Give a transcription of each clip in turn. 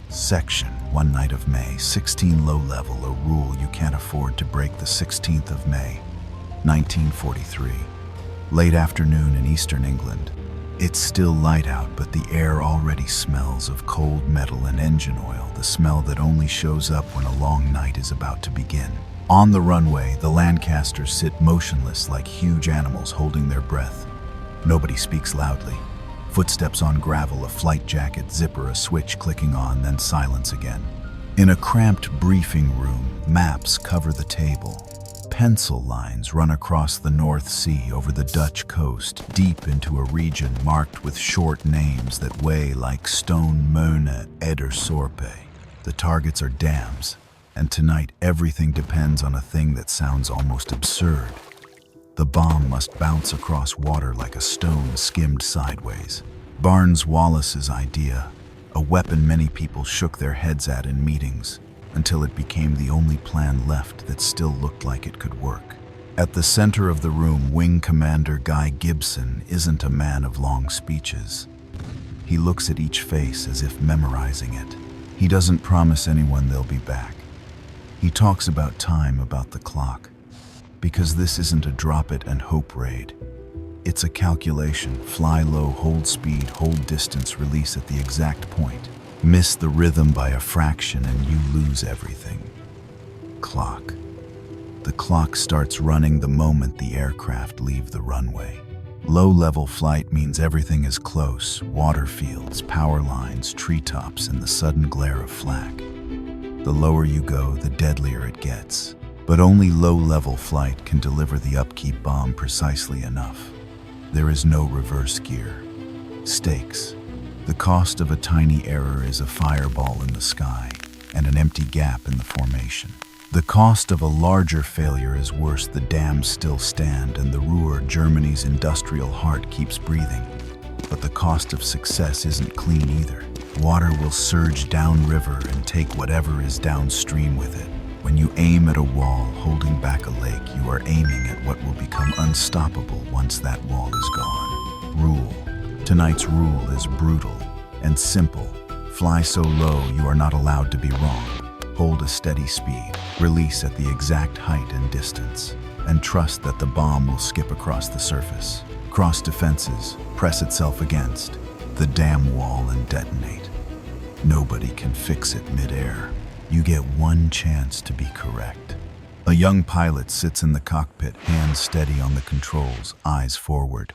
Section, one night of May, 16 low level, a rule you can't afford to break. The 16th of May, 1943. Late afternoon in eastern England. It's still light out, but the air already smells of cold metal and engine oil, the smell that only shows up when a long night is about to begin. On the runway, the Lancasters sit motionless like huge animals holding their breath. Nobody speaks loudly. Footsteps on gravel, a flight jacket zipper, a switch clicking on, then silence again. In a cramped briefing room, maps cover the table. Pencil lines run across the North Sea over the Dutch coast, deep into a region marked with short names that weigh like stone. Möhne and Eder. The targets are dams, and tonight everything depends on a thing that sounds almost absurd. The bomb must bounce across water like a stone skimmed sideways. Barnes Wallis's idea, a weapon many people shook their heads at in meetings, until it became the only plan left that still looked like it could work. At the center of the room, Wing Commander Guy Gibson isn't a man of long speeches. He looks at each face as if memorizing it. He doesn't promise anyone they'll be back. He talks about time, about the clock. Because this isn't a drop it and hope raid. It's a calculation. Fly low, hold speed, hold distance, release at the exact point. Miss the rhythm by a fraction and you lose everything. Clock. The clock starts running the moment the aircraft leave the runway. Low-level flight means everything is close. Water fields, power lines, treetops, and the sudden glare of flak. The lower you go, the deadlier it gets. But only low-level flight can deliver the upkeep bomb precisely enough. There is no reverse gear. Stakes. The cost of a tiny error is a fireball in the sky and an empty gap in the formation. The cost of a larger failure is worse. The dams still stand and the Ruhr, Germany's industrial heart, keeps breathing. But the cost of success isn't clean either. Water will surge downriver and take whatever is downstream with it. When you aim at a wall holding back a lake, you are aiming at what will become unstoppable once that wall is gone. Rule. Tonight's rule is brutal and simple. Fly so low you are not allowed to be wrong. Hold a steady speed. Release at the exact height and distance. And trust that the bomb will skip across the surface, cross defenses, press itself against the dam wall and detonate. Nobody can fix it mid-air. You get one chance to be correct. A young pilot sits in the cockpit, hands steady on the controls, eyes forward.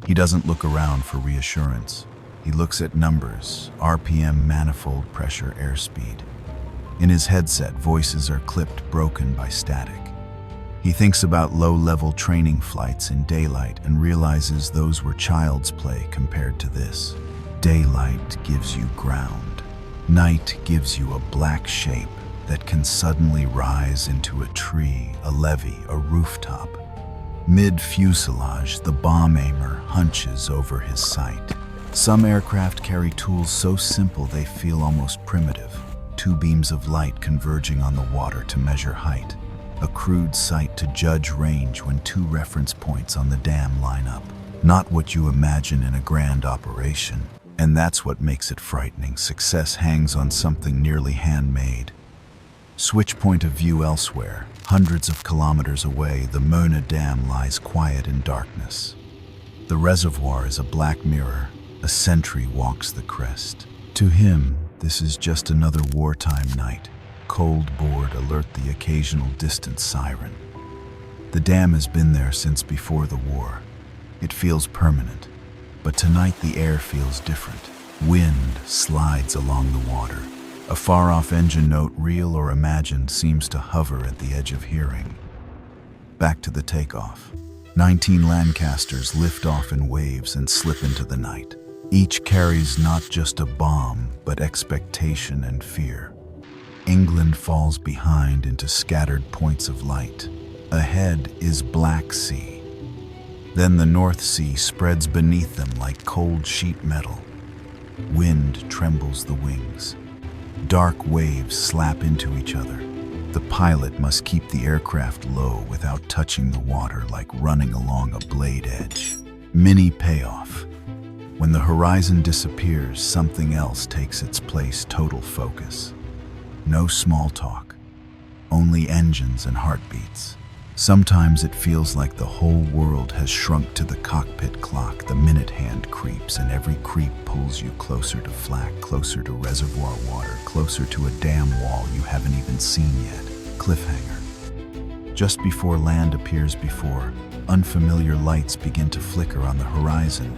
He doesn't look around for reassurance. He looks at numbers, RPM, manifold, pressure, airspeed. In his headset, voices are clipped, broken by static. He thinks about low-level training flights in daylight and realizes those were child's play compared to this. Daylight gives you ground. Night gives you a black shape that can suddenly rise into a tree, a levee, a rooftop. Mid-fuselage, the bomb aimer hunches over his sight. Some aircraft carry tools so simple they feel almost primitive. Two beams of light converging on the water to measure height. A crude sight to judge range when two reference points on the dam line up. Not what you imagine in a grand operation. And that's what makes it frightening. Success hangs on something nearly handmade. Switch point of view elsewhere. Hundreds of kilometers away, the Möhne Dam lies quiet in darkness. The reservoir is a black mirror. A sentry walks the crest. To him, this is just another wartime night. Cold board alert the occasional distant siren. The dam has been there since before the war. It feels permanent. But tonight the air feels different. Wind slides along the water. A far-off engine note, real or imagined, seems to hover at the edge of hearing. Back to the takeoff. 19 Lancasters lift off in waves and slip into the night. Each carries not just a bomb, but expectation and fear. England falls behind into scattered points of light. Ahead is Black Sea. Then the North Sea spreads beneath them like cold sheet metal. Wind trembles the wings. Dark waves slap into each other. The pilot must keep the aircraft low without touching the water, like running along a blade edge. Mini payoff. When the horizon disappears, something else takes its place. Total focus. No small talk. Only engines and heartbeats. Sometimes it feels like the whole world has shrunk to the cockpit clock. The minute hand creeps, and every creep pulls you closer to Flak, closer to reservoir water, closer to a dam wall you haven't even seen yet. Cliffhanger. Just before land appears before, unfamiliar lights begin to flicker on the horizon.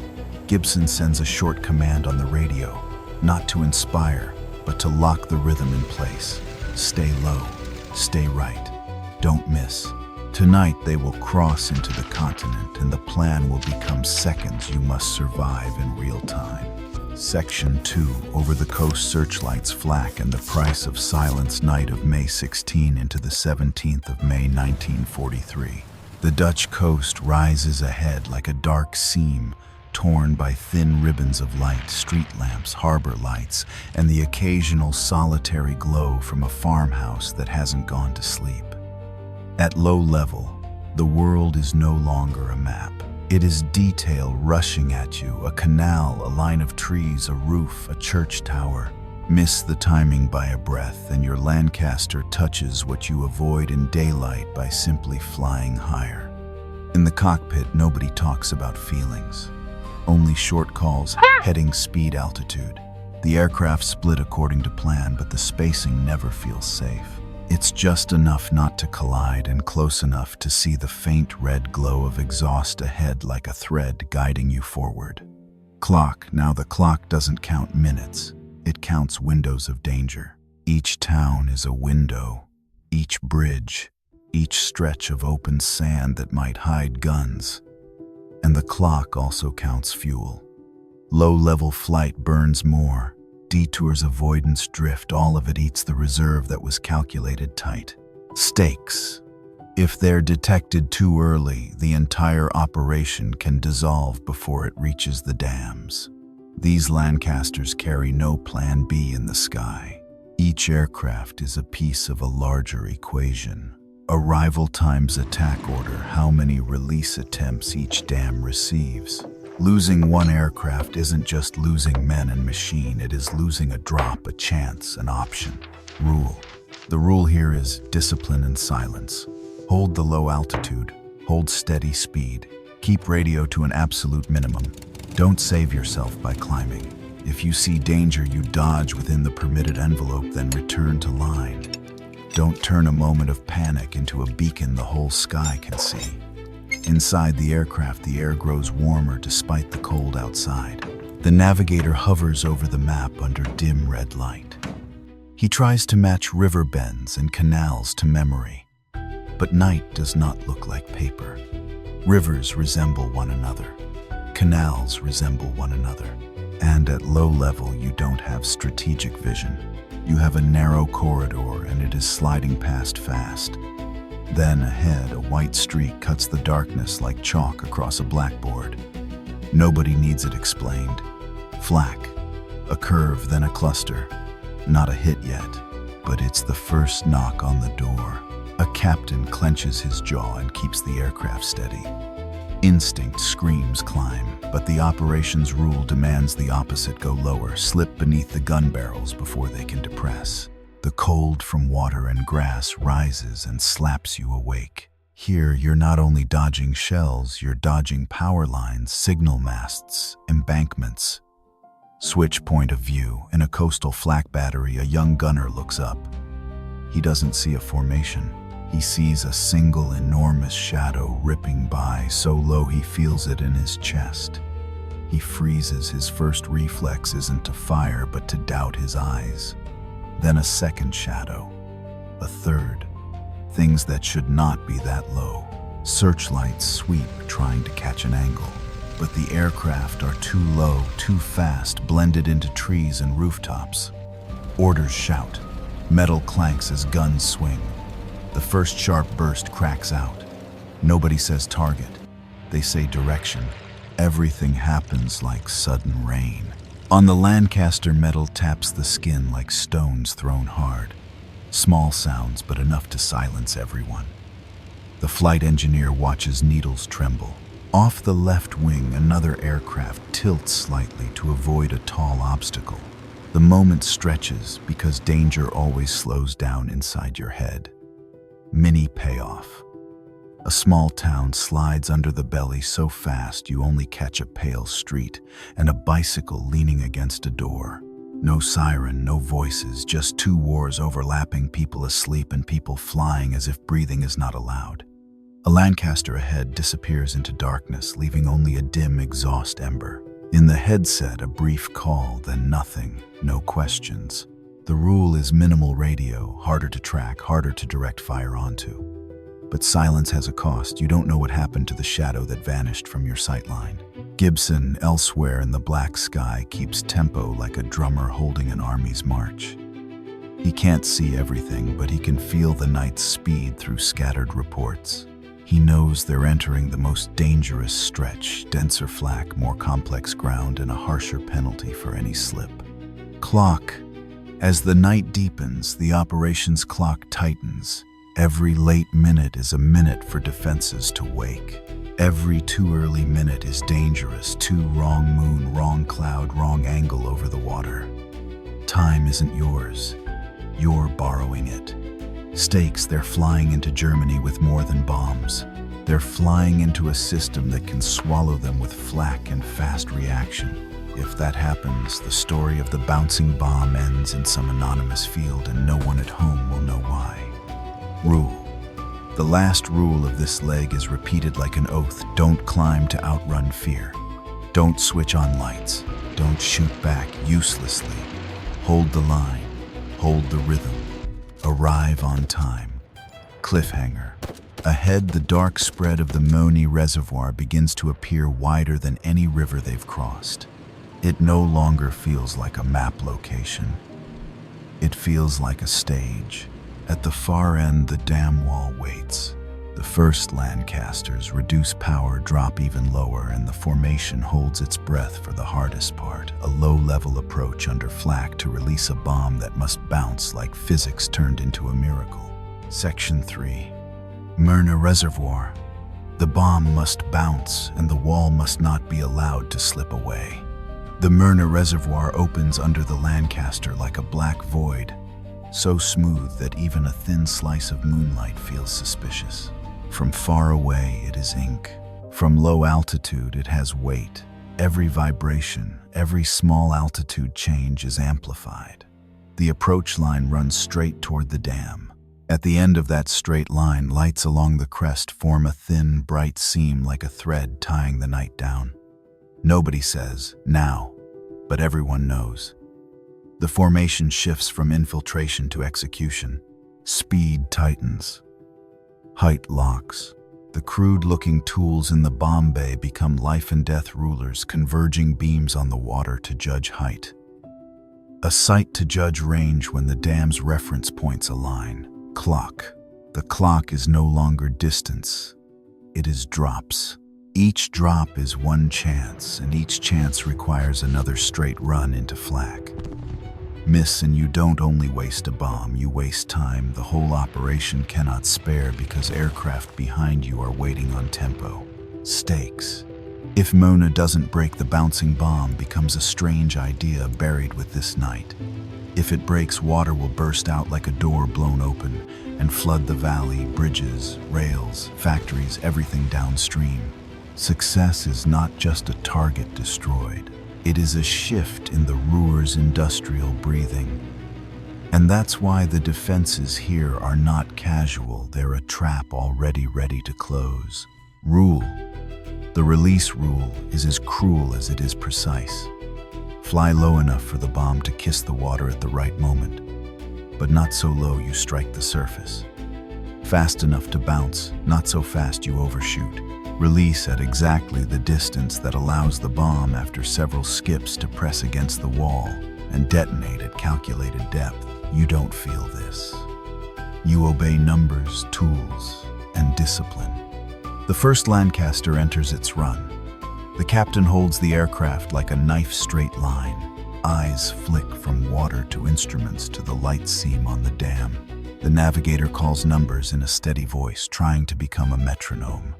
Gibson sends a short command on the radio, not to inspire, but to lock the rhythm in place. Stay low, stay right, don't miss. Tonight they will cross into the continent, and the plan will become seconds you must survive in real time. Section 2, Over the Coast, Searchlights, Flak, and the Price of Silence. Night of May 16 into the 17th of May 1943. The Dutch coast rises ahead like a dark seam, torn by thin ribbons of light, street lamps, harbor lights, and the occasional solitary glow from a farmhouse that hasn't gone to sleep. At low level, the world is no longer a map. It is detail rushing at you, a canal, a line of trees, a roof, a church tower. Miss the timing by a breath, and your Lancaster touches what you avoid in daylight by simply flying higher. In the cockpit, nobody talks about feelings. Only short calls, heading, speed, altitude. The aircraft split according to plan, but the spacing never feels safe. It's just enough not to collide and close enough to see the faint red glow of exhaust ahead like a thread guiding you forward. Clock. Now the clock doesn't count minutes. It counts windows of danger. Each town is a window. Each bridge. Each stretch of open sand that might hide guns. And the clock also counts fuel. Low-level flight burns more. Detours, avoidance, drift, all of it eats the reserve that was calculated tight. Stakes. If they're detected too early, the entire operation can dissolve before it reaches the dams. These Lancasters carry no plan B in the sky. Each aircraft is a piece of a larger equation. Arrival times attack order, how many release attempts each dam receives. Losing one aircraft isn't just losing men and machine, it is losing a drop, a chance, an option. Rule. The rule here is discipline and silence. Hold the low altitude, hold steady speed, keep radio to an absolute minimum. Don't save yourself by climbing. If you see danger, you dodge within the permitted envelope, then return to line. Don't turn a moment of panic into a beacon the whole sky can see. Inside the aircraft, the air grows warmer despite the cold outside. The navigator hovers over the map under dim red light. He tries to match river bends and canals to memory. But night does not look like paper. Rivers resemble one another. Canals resemble one another. And at low level, you don't have strategic vision. You have a narrow corridor, and it is sliding past fast. Then ahead, a white streak cuts the darkness like chalk across a blackboard. Nobody needs it explained. Flak. A curve, then a cluster. Not a hit yet, but it's the first knock on the door. A captain clenches his jaw and keeps the aircraft steady. Instinct screams climb, but the operations rule demands the opposite: go lower, slip beneath the gun barrels before they can depress. The cold from water and grass rises and slaps you awake. Here, you're not only dodging shells, you're dodging power lines, signal masts, embankments. Switch point of view. In a coastal flak battery, a young gunner looks up. He doesn't see a formation. He sees a single enormous shadow ripping by, so low he feels it in his chest. He freezes. His first reflex isn't to fire, but to doubt his eyes. Then a second shadow. A third. Things that should not be that low. Searchlights sweep, trying to catch an angle. But the aircraft are too low, too fast, blended into trees and rooftops. Orders shout. Metal clanks as guns swing. The first sharp burst cracks out. Nobody says target. They say direction. Everything happens like sudden rain. On the Lancaster, metal taps the skin like stones thrown hard. Small sounds, but enough to silence everyone. The flight engineer watches needles tremble. Off the left wing, another aircraft tilts slightly to avoid a tall obstacle. The moment stretches because danger always slows down inside your head. Mini payoff. A small town slides under the belly so fast you only catch a pale street and a bicycle leaning against a door. No siren, no voices, just two wars overlapping, people asleep and people flying as if breathing is not allowed. A Lancaster ahead disappears into darkness, leaving only a dim exhaust ember. In the headset, a brief call, then nothing, no questions. The rule is minimal radio, harder to track, harder to direct fire onto. But silence has a cost. You don't know what happened to the shadow that vanished from your sightline. Gibson, elsewhere in the black sky, keeps tempo like a drummer holding an army's march. He can't see everything, but he can feel the night's speed through scattered reports. He knows they're entering the most dangerous stretch, denser flak, more complex ground, and a harsher penalty for any slip. Clock. As the night deepens, the operations clock tightens. Every late minute is a minute for defenses to wake. Every too early minute is dangerous. Too wrong moon, wrong cloud, wrong angle over the water. Time isn't yours. You're borrowing it. Stakes, they're flying into Germany with more than bombs. They're flying into a system that can swallow them with flak and fast reaction. If that happens, the story of the bouncing bomb ends in some anonymous field and no one at home will know why. Rule. The last rule of this leg is repeated like an oath. Don't climb to outrun fear. Don't switch on lights. Don't shoot back uselessly. Hold the line. Hold the rhythm. Arrive on time. Cliffhanger. Ahead, the dark spread of the Möhne Reservoir begins to appear wider than any river they've crossed. It no longer feels like a map location. It feels like a stage. At the far end, the dam wall waits. The first Lancasters reduce power, drop even lower, and the formation holds its breath for the hardest part, a low-level approach under flak to release a bomb that must bounce like physics turned into a miracle. Section 3. Möhne Reservoir. The bomb must bounce, and the wall must not be allowed to slip away. The Möhne Reservoir opens under the Lancaster like a black void, so smooth that even a thin slice of moonlight feels suspicious. From far away, it is ink. From low altitude, it has weight. Every vibration, every small altitude change is amplified. The approach line runs straight toward the dam. At the end of that straight line, lights along the crest form a thin, bright seam like a thread tying the night down. Nobody says, now, but everyone knows. The formation shifts from infiltration to execution. Speed tightens. Height locks. The crude-looking tools in the bomb bay become life-and-death rulers, converging beams on the water to judge height. A sight to judge range when the dam's reference points align. Clock. The clock is no longer distance. It is drops. Each drop is one chance, and each chance requires another straight run into flak. Miss and you don't only waste a bomb, you waste time. The whole operation cannot spare because aircraft behind you are waiting on tempo. Stakes. If Möhne doesn't break, the bouncing bomb becomes a strange idea buried with this night. If it breaks, water will burst out like a door blown open and flood the valley, bridges, rails, factories, everything downstream. Success is not just a target destroyed. It is a shift in the Ruhr's industrial breathing. And that's why the defenses here are not casual. They're a trap already ready to close. Rule. The release rule is as cruel as it is precise. Fly low enough for the bomb to kiss the water at the right moment, but not so low you strike the surface. Fast enough to bounce, not so fast you overshoot. Release at exactly the distance that allows the bomb after several skips to press against the wall and detonate at calculated depth. You don't feel this. You obey numbers, tools, and discipline. The first Lancaster enters its run. The captain holds the aircraft like a knife-straight line. Eyes flick from water to instruments to the light seam on the dam. The navigator calls numbers in a steady voice, trying to become a metronome.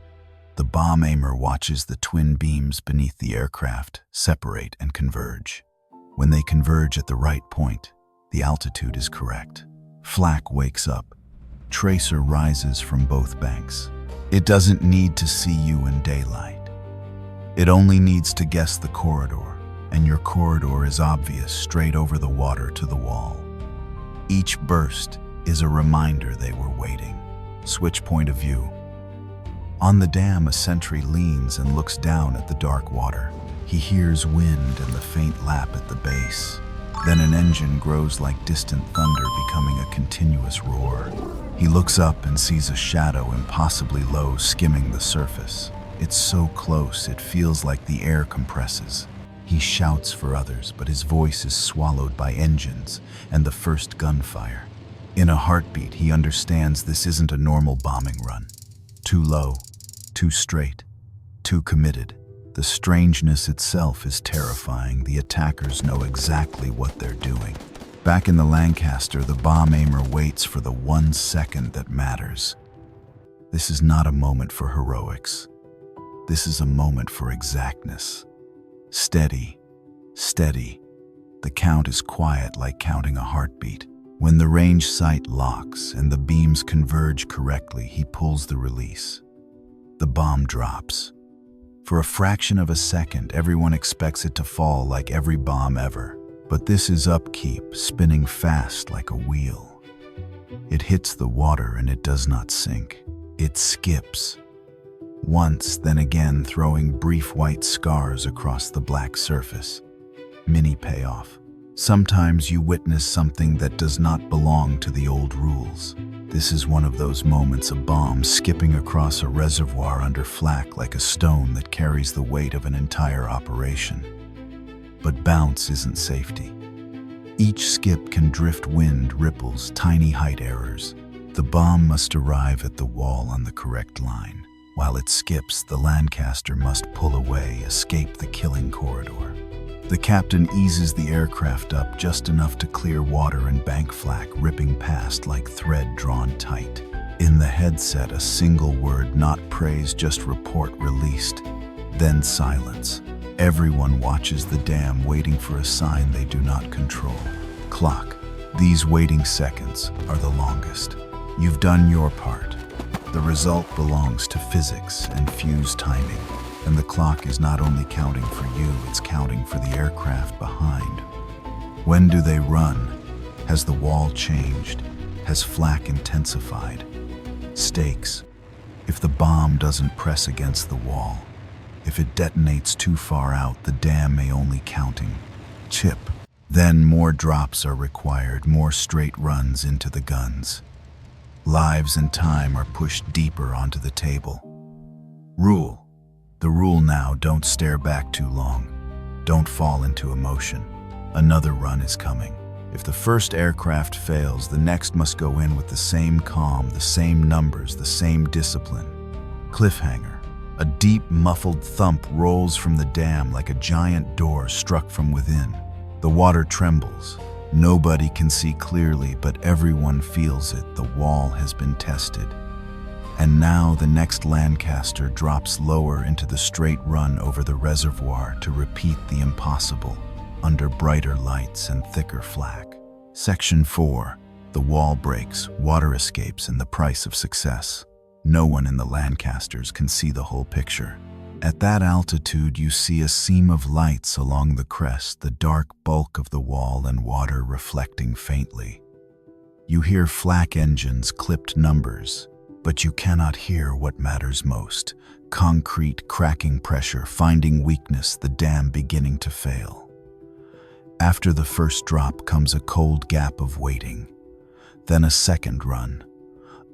The bomb aimer watches the twin beams beneath the aircraft separate and converge. When they converge at the right point, the altitude is correct. Flak wakes up. Tracer rises from both banks. It doesn't need to see you in daylight. It only needs to guess the corridor, and your corridor is obvious straight over the water to the wall. Each burst is a reminder they were waiting. Switch point of view. On the dam, a sentry leans and looks down at the dark water. He hears wind and the faint lap at the base. Then an engine grows like distant thunder, becoming a continuous roar. He looks up and sees a shadow impossibly low skimming the surface. It's so close, it feels like the air compresses. He shouts for others, but his voice is swallowed by engines and the first gunfire. In a heartbeat, he understands this isn't a normal bombing run. Too low, too straight, too committed. The strangeness itself is terrifying. The attackers know exactly what they're doing. Back in the Lancaster, the bomb aimer waits for the 1 second that matters. This is not a moment for heroics. This is a moment for exactness. Steady, steady. The count is quiet, like counting a heartbeat. When the range sight locks and the beams converge correctly, he pulls the release. The bomb drops. For a fraction of a second, everyone expects it to fall like every bomb ever. But this is upkeep, spinning fast like a wheel. It hits the water and it does not sink. It skips. Once, then again, throwing brief white scars across the black surface. Mini payoff. Sometimes you witness something that does not belong to the old rules. This is one of those moments, a bomb skipping across a reservoir under flak like a stone that carries the weight of an entire operation. But bounce isn't safety. Each skip can drift wind, ripples, tiny height errors. The bomb must arrive at the wall on the correct line. While it skips, the Lancaster must pull away, escape the killing corridor. The captain eases the aircraft up just enough to clear water and bank flak, ripping past like thread drawn tight. In the headset, a single word, not praise, just report released. Then silence. Everyone watches the dam, waiting for a sign they do not control. Clock. These waiting seconds are the longest. You've done your part. The result belongs to physics and fuse timing. And the clock is not only counting for you, it's counting for the aircraft behind. When do they run? Has the wall changed? Has flak intensified? Stakes. If the bomb doesn't press against the wall, if it detonates too far out, the dam may only counting chip. Then more drops are required, more straight runs into the guns. Lives and time are pushed deeper onto the table. Rule. The rule now, don't stare back too long. Don't fall into emotion. Another run is coming. If the first aircraft fails, the next must go in with the same calm, the same numbers, the same discipline. Cliffhanger. A deep, muffled thump rolls from the dam like a giant door struck from within. The water trembles. Nobody can see clearly, but everyone feels it. The wall has been tested. And now the next Lancaster drops lower into the straight run over the reservoir to repeat the impossible, under brighter lights and thicker flak. Section 4. The wall breaks, water escapes, and the price of success. No one in the Lancasters can see the whole picture. At that altitude, you see a seam of lights along the crest, the dark bulk of the wall and water reflecting faintly. You hear flak engines, clipped numbers, but you cannot hear what matters most. concrete cracking pressure, finding weakness, the dam beginning to fail. After the first drop comes a cold gap of waiting, then a second run,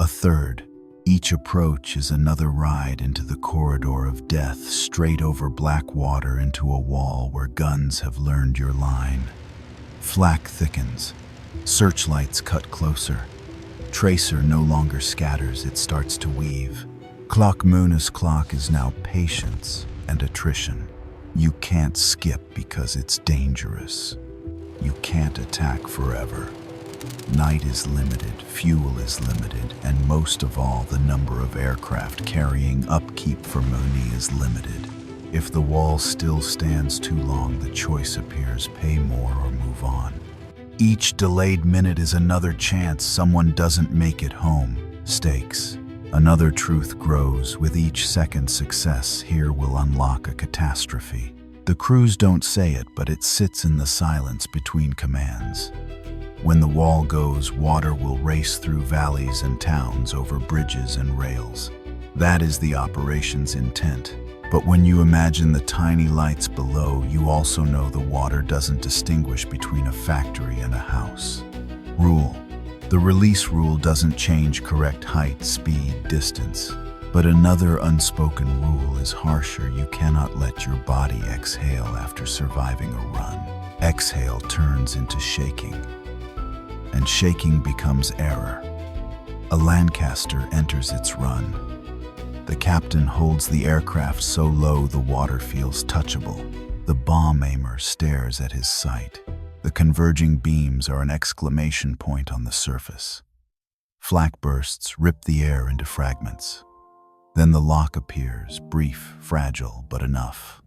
a third. Each approach is another ride into the corridor of death, straight over black water into a wall where guns have learned your line. Flak thickens. Searchlights cut closer. Tracer no longer scatters, it starts to weave. Möhne's clock is now patience and attrition. You can't skip because it's dangerous. You can't attack forever. Night is limited, fuel is limited, and most of all, the number of aircraft carrying upkeep for Möhne is limited. If the wall still stands too long, the choice appears: pay more or move on. Each delayed minute is another chance someone doesn't make it home. Stakes. Another truth grows. With each second, success here will unlock a catastrophe. The crews don't say it, but it sits in the silence between commands. When the wall goes, water will race through valleys and towns, over bridges and rails. That is the operation's intent. But when you imagine the tiny lights below, you also know the water doesn't distinguish between a factory and a house. Rule. The release rule doesn't change correct height, speed, distance. But another unspoken rule is harsher. You cannot let your body exhale after surviving a run. Exhale turns into shaking, and shaking becomes error. A Lancaster enters its run. The captain holds the aircraft so low the water feels touchable. The bomb aimer stares at his sight. The converging beams are an exclamation point on the surface. Flak bursts rip the air into fragments. Then the lock appears, brief, fragile, but enough.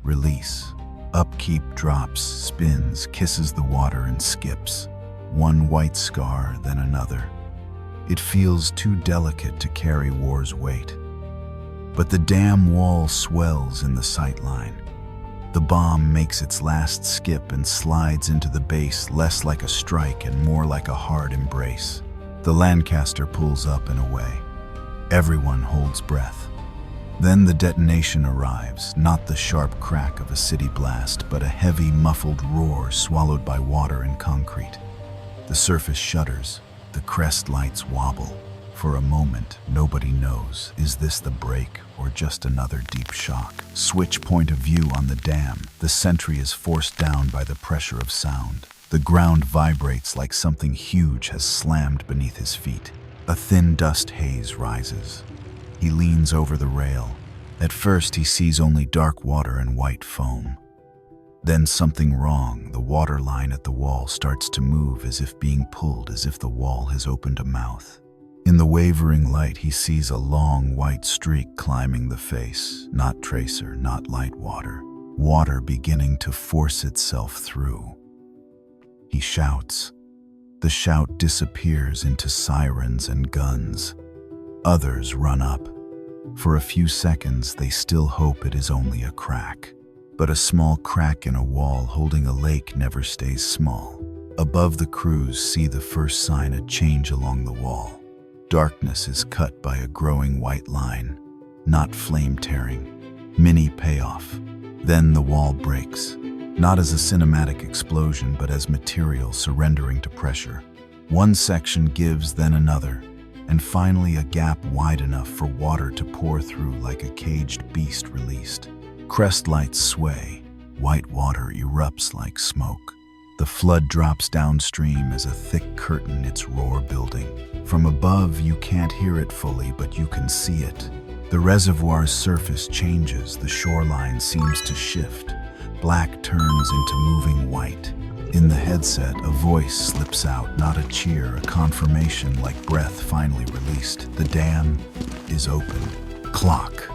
Release. Upkeep drops, spins, kisses the water and skips. One white scar, then another. It feels too delicate to carry war's weight. But the dam wall swells in the sightline. The bomb makes its last skip and slides into the base, less like a strike and more like a hard embrace. The Lancaster pulls up and away. Everyone holds breath. Then the detonation arrives, not the sharp crack of a city blast, but a heavy, muffled roar swallowed by water and concrete. The surface shudders, the crest lights wobble. For a moment, nobody knows, is this the break or just another deep shock? Switch point of view on the dam. The sentry is forced down by the pressure of sound. The ground vibrates like something huge has slammed beneath his feet. A thin dust haze rises. He leans over the rail. At first, he sees only dark water and white foam. Then something wrong. The water line at the wall starts to move, as if being pulled, as if the wall has opened a mouth. In the wavering light, he sees a long white streak climbing the face. Not tracer, not light water. Water beginning to force itself through. He shouts. The shout disappears into sirens and guns. Others run up. For a few seconds, they still hope it is only a crack. But a small crack in a wall holding a lake never stays small. Above, the crews see the first sign of change along the wall. Darkness is cut by a growing white line, not flame tearing, mini payoff. Then the wall breaks, not as a cinematic explosion, but as material surrendering to pressure. One section gives, then another, and finally a gap wide enough for water to pour through like a caged beast released. Crest lights sway, white water erupts like smoke. The flood drops downstream as a thick curtain, its roar building. From above, you can't hear it fully, but you can see it. The reservoir's surface changes, the shoreline seems to shift. Black turns into moving white. In the headset, a voice slips out, not a cheer, a confirmation like breath finally released. The dam is open. Clock.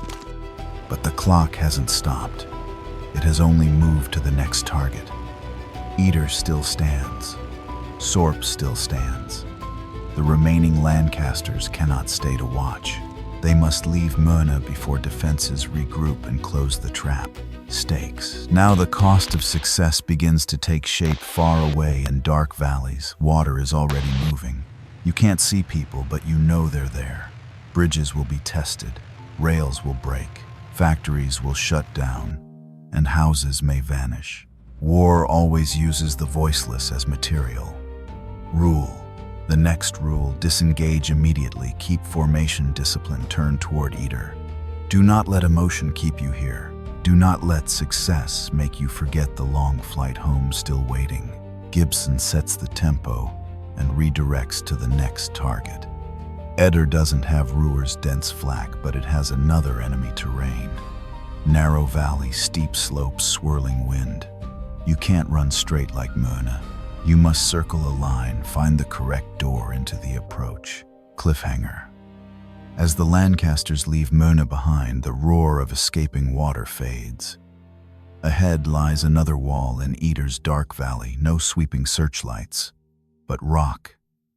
But the clock hasn't stopped. It has only moved to the next target. Eder still stands. Sorp still stands. The remaining Lancasters cannot stay to watch. They must leave Möhne before defenses regroup and close the trap. Stakes. Now the cost of success begins to take shape far away in dark valleys. Water is already moving. You can't see people, but you know they're there. Bridges will be tested. rails will break, factories will shut down, and houses may vanish. War always uses the voiceless as material. Rule. The next rule: disengage immediately, keep formation discipline, turn toward Eder. Do not let emotion keep you here. Do not let success make you forget the long flight home still waiting. Gibson sets the tempo and redirects to the next target. Eder doesn't have Ruhr's dense flak, but it has another enemy terrain. Narrow valley, steep slopes, swirling wind. You can't run straight like Möhne. You must circle a line, find the correct door into the approach. Cliffhanger. As the Lancasters leave Möhne behind, the roar of escaping water fades. Ahead lies another wall in Eder's dark valley, no sweeping searchlights, but rock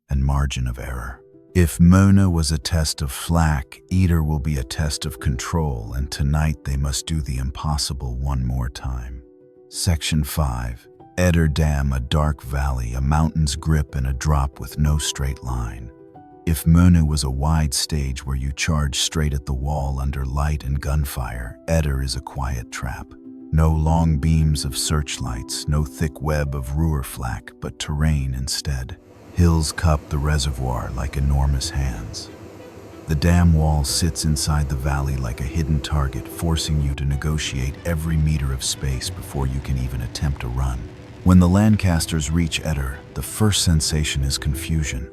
and margin of error. If Möhne was a test of Flak, Eder will be a test of control, and tonight they must do the impossible one more time. Section 5. Eder Dam, a dark valley, a mountain's grip and a drop with no straight line. If Möhne was a wide stage where you charge straight at the wall under light and gunfire, Eder is a quiet trap. No long beams of searchlights, no thick web of Ruhr flak, but terrain instead. Hills cup the reservoir like enormous hands. The dam wall sits inside the valley like a hidden target, forcing you to negotiate every meter of space before you can even attempt a run. When the Lancasters reach Eder, the first sensation is confusion.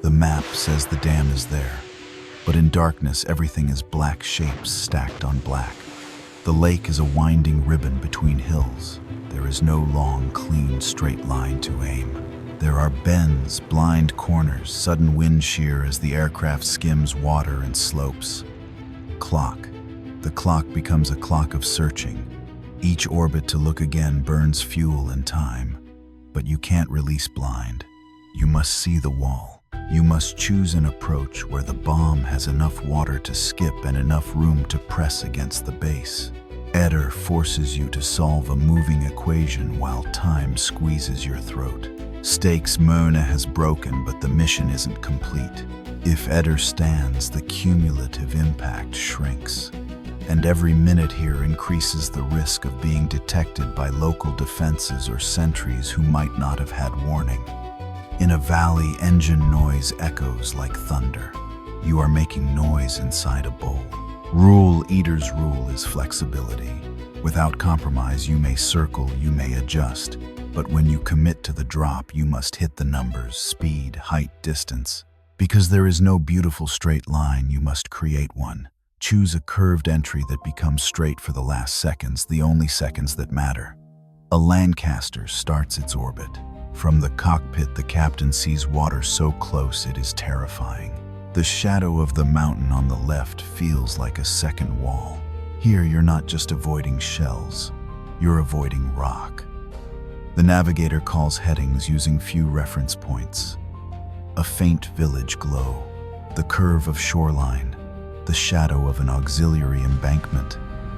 The map says the dam is there, but in darkness everything is black shapes stacked on black. The lake is a winding ribbon between hills. There is no long, clean, straight line to aim. There are bends, blind corners, sudden wind shear as the aircraft skims water and slopes. Clock. The clock becomes a clock of searching. Each orbit to look again burns fuel and time. But you can't release blind. You must see the wall. You must choose an approach where the bomb has enough water to skip and enough room to press against the base. Eder forces you to solve a moving equation while time squeezes your throat. Stakes Möhne has broken, but the mission isn't complete. If Eder stands, the cumulative impact shrinks. And every minute here increases the risk of being detected by local defenses or sentries who might not have had warning. In a valley, engine noise echoes like thunder. You are making noise inside a bowl. Eder's rule is flexibility. Without compromise, you may circle, you may adjust. But when you commit to the drop, you must hit the numbers, speed, height, distance. Because there is no beautiful straight line, you must create one. Choose a curved entry that becomes straight for the last seconds, the only seconds that matter. A Lancaster starts its orbit. From the cockpit, the captain sees water so close it is terrifying. The shadow of the mountain on the left feels like a second wall. Here, you're not just avoiding shells, you're avoiding rock. The navigator calls headings using few reference points. A faint village glow, the curve of shoreline, the shadow of an auxiliary embankment.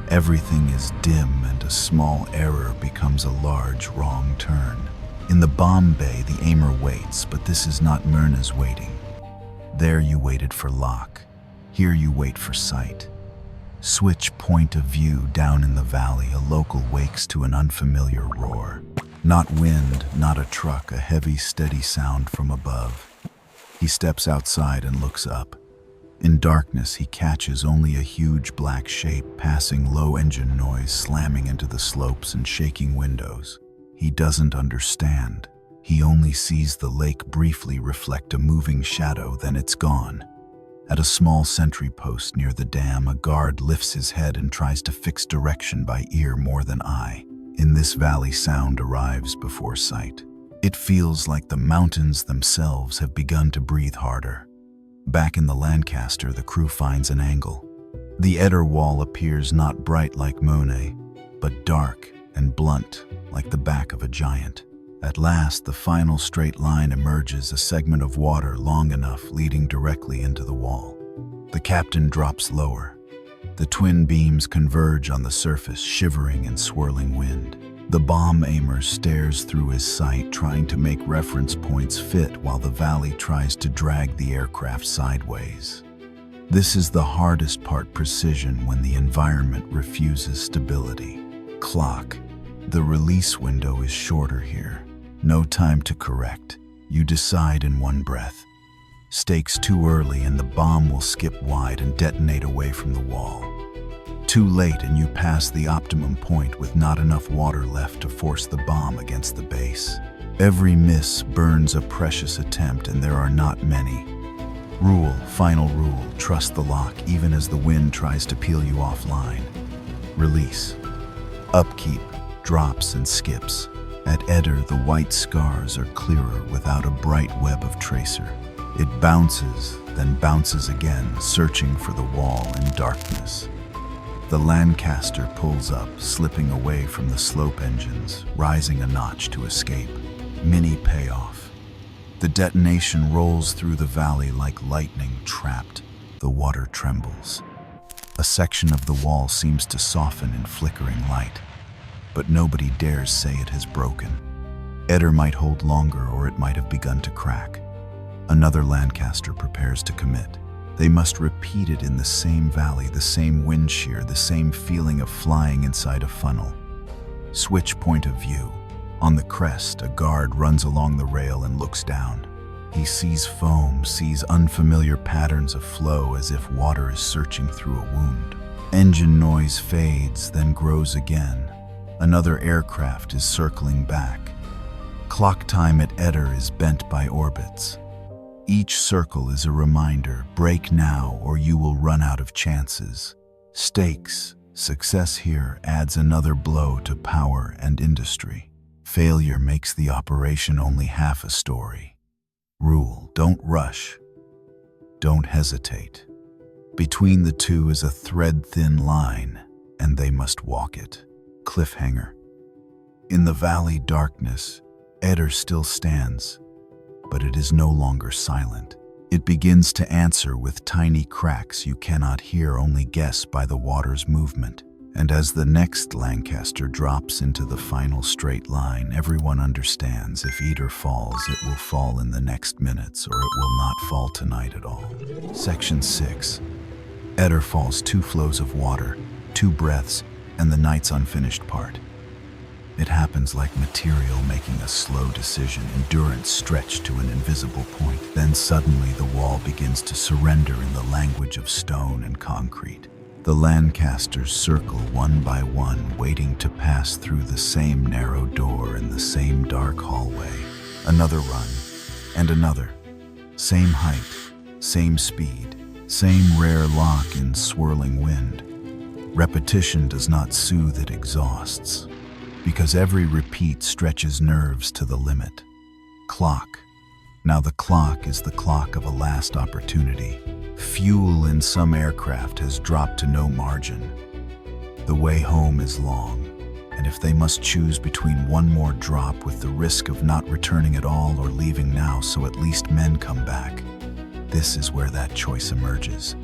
Everything is dim and a small error becomes a large wrong turn. In the bomb bay, the aimer waits, but this is not Möhne's waiting. There you waited for lock. Here you wait for sight. Switch point of view. Down in the valley, a local wakes to an unfamiliar roar. Not wind, not a truck, a heavy, steady sound from above. He steps outside and looks up. In darkness, he catches only a huge black shape passing, low engine noise slamming into the slopes and shaking windows. He doesn't understand. He only sees the lake briefly reflect a moving shadow, then it's gone. At a small sentry post near the dam, a guard lifts his head and tries to fix direction by ear more than eye. In this valley, sound arrives before sight. It feels like the mountains themselves have begun to breathe harder. Back in the Lancaster, the crew finds an angle. The Eder wall appears not bright like Möhne, but dark and blunt like the back of a giant. At last, the final straight line emerges, a segment of water long enough leading directly into the wall. The captain drops lower. The twin beams converge on the surface, shivering in swirling wind. The bomb aimer stares through his sight, trying to make reference points fit while the valley tries to drag the aircraft sideways. This is the hardest part: precision when the environment refuses stability. Clock. The release window is shorter here. No time to correct. You decide in one breath. Stakes too early and the bomb will skip wide and detonate away from the wall. Too late and you pass the optimum point with not enough water left to force the bomb against the base. Every miss burns a precious attempt, and there are not many. Rule, final rule, trust the lock even as the wind tries to peel you offline. Release. Upkeep, drops and skips. At Eder, the white scars are clearer without a bright web of tracer. It bounces, then bounces again, searching for the wall in darkness. The Lancaster pulls up, slipping away from the slope engines, rising a notch to escape. Mini payoff. The detonation rolls through the valley like lightning trapped. The water trembles. A section of the wall seems to soften in flickering light, but nobody dares say it has broken. Eder might hold longer, or it might have begun to crack. Another Lancaster prepares to commit. They must repeat it in the same valley, the same wind shear, the same feeling of flying inside a funnel. Switch point of view. On the crest, a guard runs along the rail and looks down. He sees foam, sees unfamiliar patterns of flow as if water is searching through a wound. Engine noise fades, then grows again. Another aircraft is circling back. Clock time at Eder is bent by orbits. Each circle is a reminder: break now or you will run out of chances. Stakes. Success here adds another blow to power and industry. Failure makes the operation only half a story. Rule: don't rush. Don't hesitate. Between the two is a thread-thin line, and they must walk it. Cliffhanger. In the valley darkness, Eder still stands, but it is no longer silent. It begins to answer with tiny cracks you cannot hear, only guess by the water's movement. And as the next Lancaster drops into the final straight line, everyone understands: if Eder falls, it will fall in the next minutes, or it will not fall tonight at all. Section 6. Eder falls 2 flows of water, 2 breaths, and the night's unfinished part. It happens like material making a slow decision, endurance stretched to an invisible point. Then suddenly the wall begins to surrender in the language of stone and concrete. The Lancasters circle one by one, waiting to pass through the same narrow door in the same dark hallway. Another run, and another. Same height, same speed, same rare lock in swirling wind. Repetition does not soothe, it exhausts, because every repeat stretches nerves to the limit. Clock. Now the clock is the clock of a last opportunity. Fuel in some aircraft has dropped to no margin. The way home is long, and if they must choose between one more drop with the risk of not returning at all or leaving now so at least men come back, this is where that choice emerges.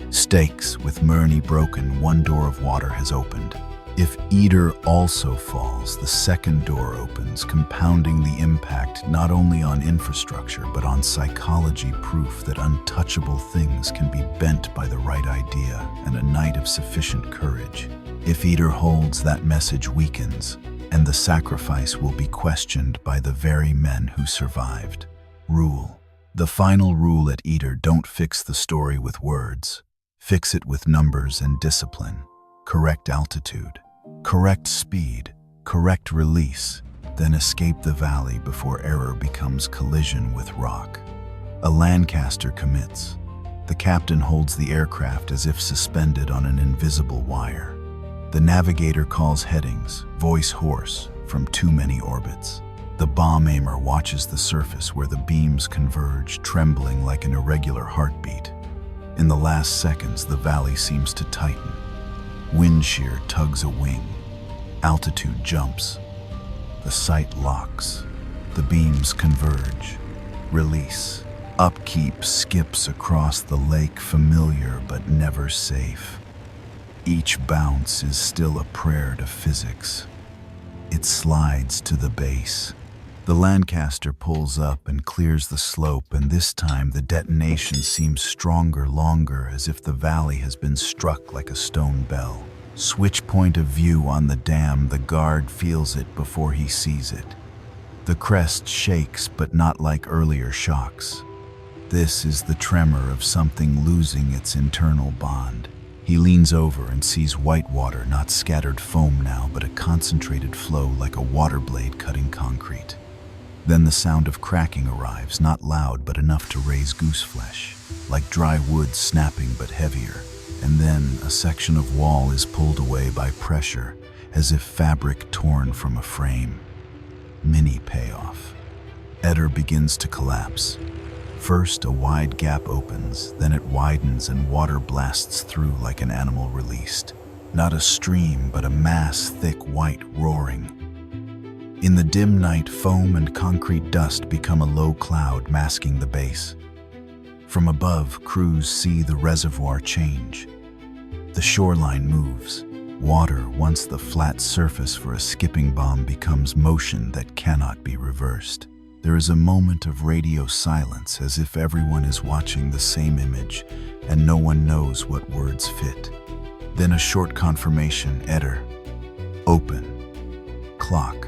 Stakes. With Möhne broken, one door of water has opened. If Eder also falls, the second door opens, compounding the impact not only on infrastructure but on psychology, proof that untouchable things can be bent by the right idea and a night of sufficient courage. If Eder holds, that message weakens, and the sacrifice will be questioned by the very men who survived. Rule. The final rule at Eder: don't fix the story with words. Fix it with numbers and discipline. Correct altitude, correct speed, correct release, then escape the valley before error becomes collision with rock. A Lancaster commits. The captain holds the aircraft as if suspended on an invisible wire. The navigator calls headings, voice hoarse, from too many orbits. The bomb aimer watches the surface where the beams converge, trembling like an irregular heartbeat. In the last seconds, the valley seems to tighten. Wind shear tugs a wing. Altitude jumps. The sight locks. The beams converge. Release. Upkeep skips across the lake, familiar but never safe. Each bounce is still a prayer to physics. It slides to the base. The Lancaster pulls up and clears the slope, and this time the detonation seems stronger, longer, as if the valley has been struck like a stone bell. Switch point of view on the dam, the guard feels it before he sees it. The crest shakes, but not like earlier shocks. This is the tremor of something losing its internal bond. He leans over and sees white water, not scattered foam now, but a concentrated flow like a water blade cutting concrete. Then the sound of cracking arrives, not loud, but enough to raise goose flesh, like dry wood snapping but heavier. And then a section of wall is pulled away by pressure, as if fabric torn from a frame. Mini payoff. Eder begins to collapse. First, a wide gap opens, then it widens and water blasts through like an animal released. Not a stream, but a mass, thick, white, roaring. In the dim night, foam and concrete dust become a low cloud masking the base. From above, crews see the reservoir change. The shoreline moves. Water, once the flat surface for a skipping bomb, becomes motion that cannot be reversed. There is a moment of radio silence, as if everyone is watching the same image and no one knows what words fit. Then a short confirmation, Eder. Open. Clock.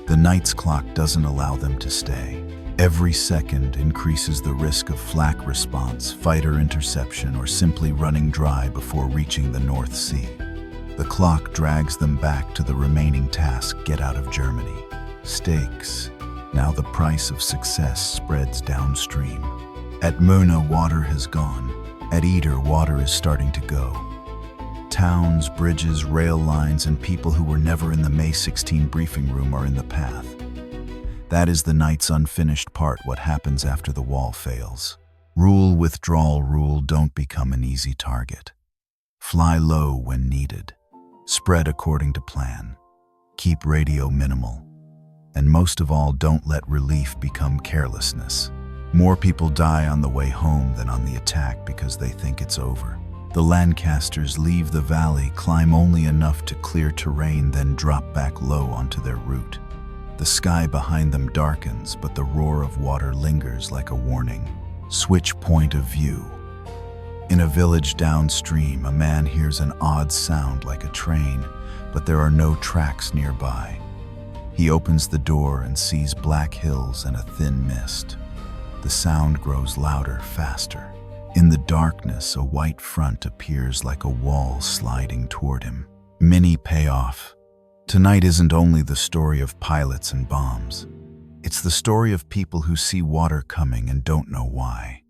The night's clock doesn't allow them to stay. Every second increases the risk of flak response, fighter interception, or simply running dry before reaching the North Sea. The clock drags them back to the remaining task: get out of Germany. Stakes. Now the price of success spreads downstream. At Möhne, water has gone. At Eder, water is starting to go. Towns, bridges, rail lines, and people who were never in the May 16 briefing room are in the path. That is the night's unfinished part, what happens after the wall fails. Rule, withdrawal, rule, don't become an easy target. Fly low when needed. Spread according to plan. Keep radio minimal. And most of all, don't let relief become carelessness. More people die on the way home than on the attack because they think it's over. The Lancasters leave the valley, climb only enough to clear terrain, then drop back low onto their route. The sky behind them darkens, but the roar of water lingers like a warning. Switch point of view. In a village downstream, a man hears an odd sound like a train, but there are no tracks nearby. He opens the door and sees black hills and a thin mist. The sound grows louder, faster. In the darkness, a white front appears like a wall sliding toward him. Mini payoff. Tonight isn't only the story of pilots and bombs. It's the story of people who see water coming and don't know why.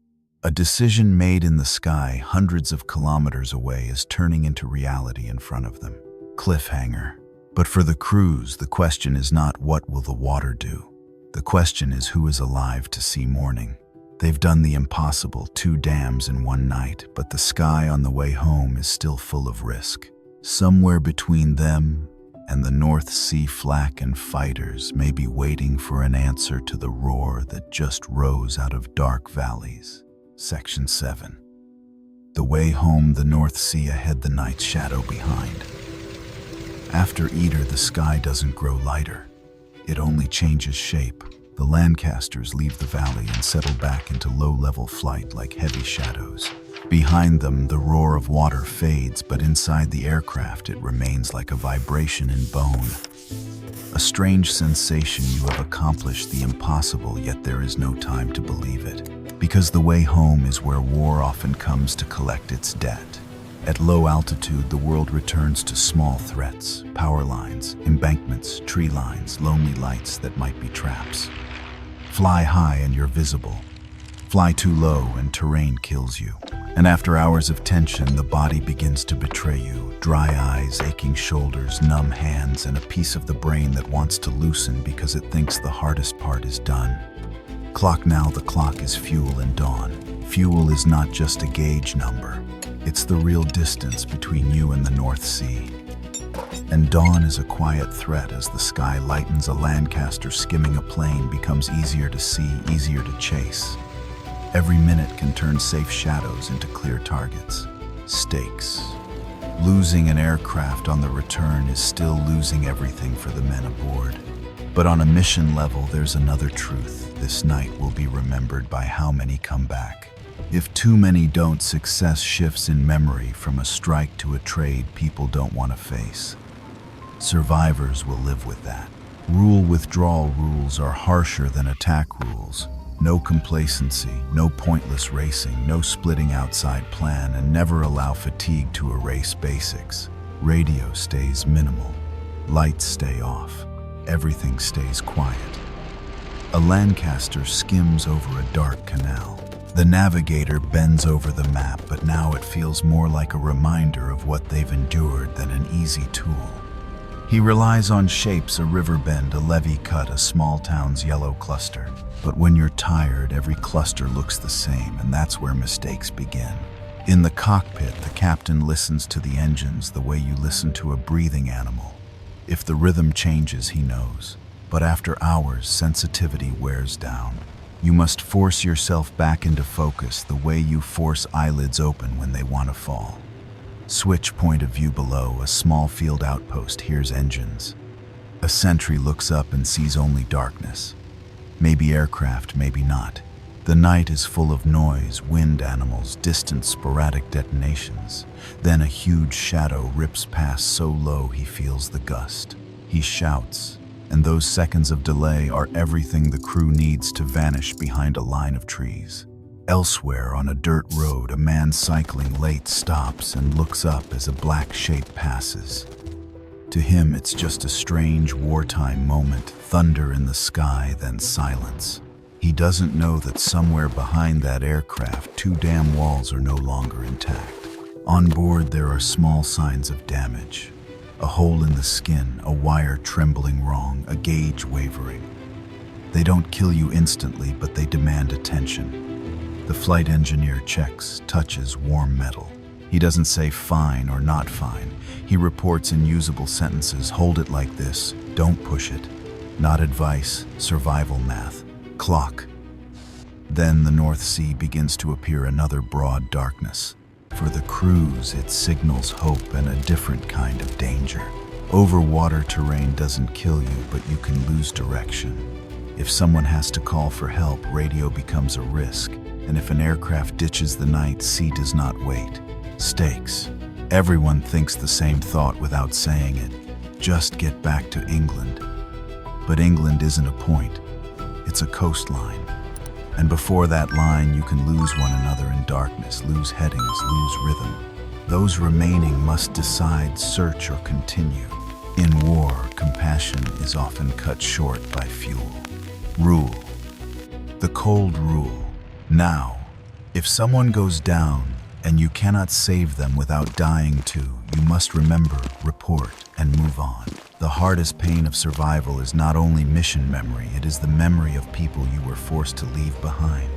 A decision made in the sky hundreds of kilometers away is turning into reality in front of them. Cliffhanger. But for the crews, the question is not what will the water do. The question is who is alive to see morning. They've done the impossible, 2 dams in one night, but the sky on the way home is still full of risk. Somewhere between them and the North Sea, Flak and fighters may be waiting for an answer to the roar that just rose out of dark valleys. Section 7. The way home, the North Sea ahead, the night's shadow behind. After Eder, the sky doesn't grow lighter. It only changes shape. The Lancasters leave the valley and settle back into low-level flight like heavy shadows. Behind them, the roar of water fades, but inside the aircraft it remains like a vibration in bone. A strange sensation: you have accomplished the impossible, yet there is no time to believe it. Because the way home is where war often comes to collect its debt. At low altitude, the world returns to small threats: power lines, embankments, tree lines, lonely lights that might be traps. Fly high and you're visible. Fly too low and terrain kills you. And after hours of tension, the body begins to betray you. Dry eyes, aching shoulders, numb hands, and a piece of the brain that wants to loosen because it thinks the hardest part is done. Clock now, the clock is fuel and dawn. Fuel is not just a gauge number. It's the real distance between you and the North Sea. And dawn is a quiet threat as the sky lightens. A Lancaster skimming a plane becomes easier to see, easier to chase. Every minute can turn safe shadows into clear targets. Stakes. Losing an aircraft on the return is still losing everything for the men aboard. But on a mission level, there's another truth. This night will be remembered by how many come back. If too many don't, success shifts in memory from a strike to a trade people don't want to face. Survivors will live with that. Rule withdrawal rules are harsher than attack rules. No complacency, no pointless racing, no splitting outside plan, and never allow fatigue to erase basics. Radio stays minimal. Lights stay off. Everything stays quiet. A Lancaster skims over a dark canal. The navigator bends over the map, but now it feels more like a reminder of what they've endured than an easy tool. He relies on shapes, a river bend, a levee cut, a small town's yellow cluster. But when you're tired, every cluster looks the same, and that's where mistakes begin. In the cockpit, the captain listens to the engines the way you listen to a breathing animal. If the rhythm changes, he knows. But after hours, sensitivity wears down. You must force yourself back into focus the way you force eyelids open when they want to fall. Switch point of view below. A small field outpost hears engines. A sentry looks up and sees only darkness. Maybe aircraft, maybe not. The night is full of noise, wind animals, distant sporadic detonations. Then a huge shadow rips past so low he feels the gust. He shouts, and those seconds of delay are everything the crew needs to vanish behind a line of trees. Elsewhere on a dirt road, a man cycling late stops and looks up as a black shape passes. To him, it's just a strange wartime moment, thunder in the sky, then silence. He doesn't know that somewhere behind that aircraft, 2 dam walls are no longer intact. On board, there are small signs of damage. A hole in the skin, a wire trembling wrong, a gauge wavering. They don't kill you instantly, but they demand attention. The flight engineer checks, touches warm metal. He doesn't say fine or not fine. He reports in usable sentences, hold it like this, don't push it. Not advice, survival math. Clock. Then the North Sea begins to appear another broad darkness. For the crews, it signals hope and a different kind of danger. Over-water terrain doesn't kill you, but you can lose direction. If someone has to call for help, radio becomes a risk. And if an aircraft ditches the night, sea does not wait. Stakes. Everyone thinks the same thought without saying it. Just get back to England. But England isn't a point. It's a coastline. And before that line, you can lose one another in darkness, lose headings, lose rhythm. Those remaining must decide search or continue. In war, compassion is often cut short by fuel. Rule. The cold rule. Now, if someone goes down and you cannot save them without dying too, you must remember, report, and move on. The hardest pain of survival is not only mission memory, it is the memory of people you were forced to leave behind.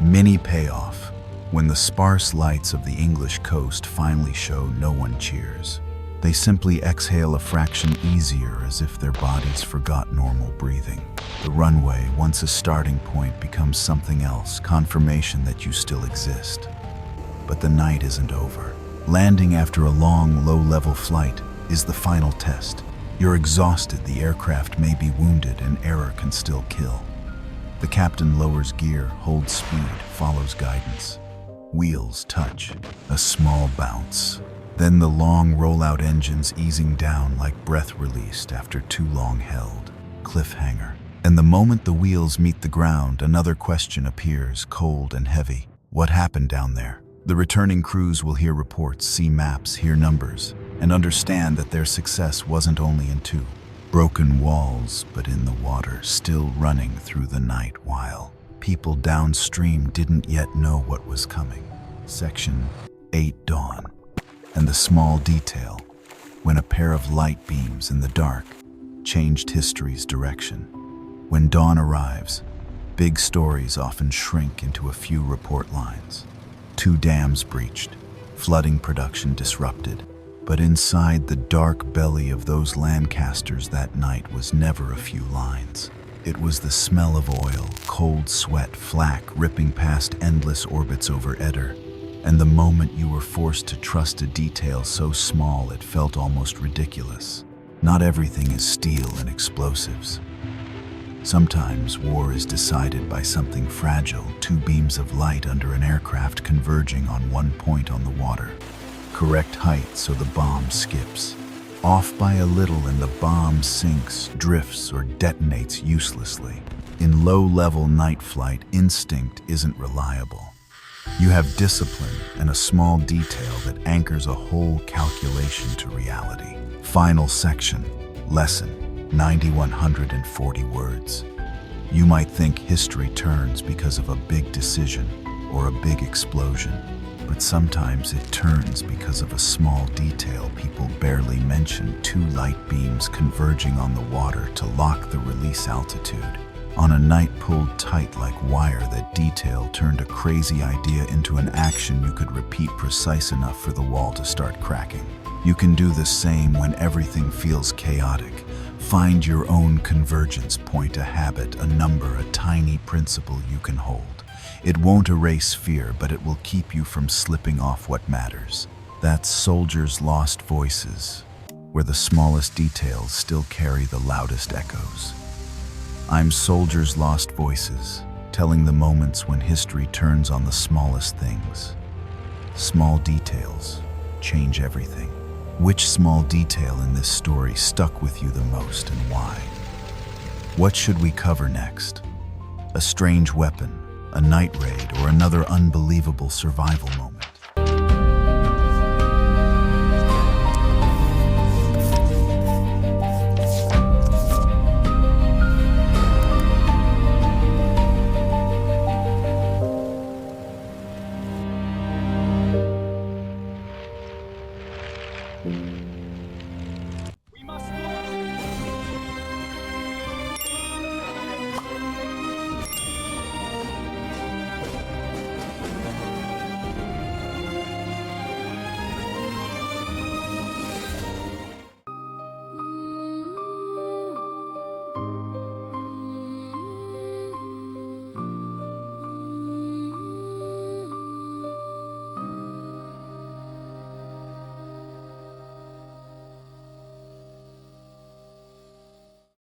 Mini payoff. When the sparse lights of the English coast finally show, no one cheers. They simply exhale a fraction easier, as if their bodies forgot normal breathing. The runway, once a starting point, becomes something else, confirmation that you still exist. But the night isn't over. Landing after a long, low-level flight is the final test. You're exhausted, the aircraft may be wounded, and error can still kill. The captain lowers gear, holds speed, follows guidance. Wheels touch, a small bounce. Then the long roll-out engines easing down like breath released after too long held. Cliffhanger. And the moment the wheels meet the ground, another question appears, cold and heavy. What happened down there? The returning crews will hear reports, see maps, hear numbers, and understand that their success wasn't only in 2 broken walls, but in the water, still running through the night while people downstream didn't yet know what was coming. Section 8, Dawn. And the small detail, when a pair of light beams in the dark changed history's direction. When dawn arrives, big stories often shrink into a few report lines. 2 dams breached, flooding production disrupted. But inside the dark belly of those Lancasters that night was never a few lines. It was the smell of oil, cold sweat, flak ripping past endless orbits over Eder. And the moment you were forced to trust a detail so small it felt almost ridiculous. Not everything is steel and explosives. Sometimes war is decided by something fragile, two beams of light under an aircraft converging on one point on the water. Correct height so the bomb skips. Off by a little and the bomb sinks, drifts, or detonates uselessly. In low-level night flight, instinct isn't reliable. You have discipline and a small detail that anchors a whole calculation to reality. Final section, lesson, 9,140 words. You might think history turns because of a big decision or a big explosion, but sometimes it turns because of a small detail people barely mention: two light beams converging on the water to lock the release altitude. On a night pulled tight like wire, that detail turned a crazy idea into an action you could repeat precise enough for the wall to start cracking. You can do the same when everything feels chaotic. Find your own convergence point, a habit, a number, a tiny principle you can hold. It won't erase fear, but it will keep you from slipping off what matters. That's Soldiers' Lost Voices, where the smallest details still carry the loudest echoes. I'm Soldiers' Lost Voices, telling the moments when history turns on the smallest things. Small details change everything. Which small detail in this story stuck with you the most and why? What should we cover next? A strange weapon, a night raid, or another unbelievable survival moment?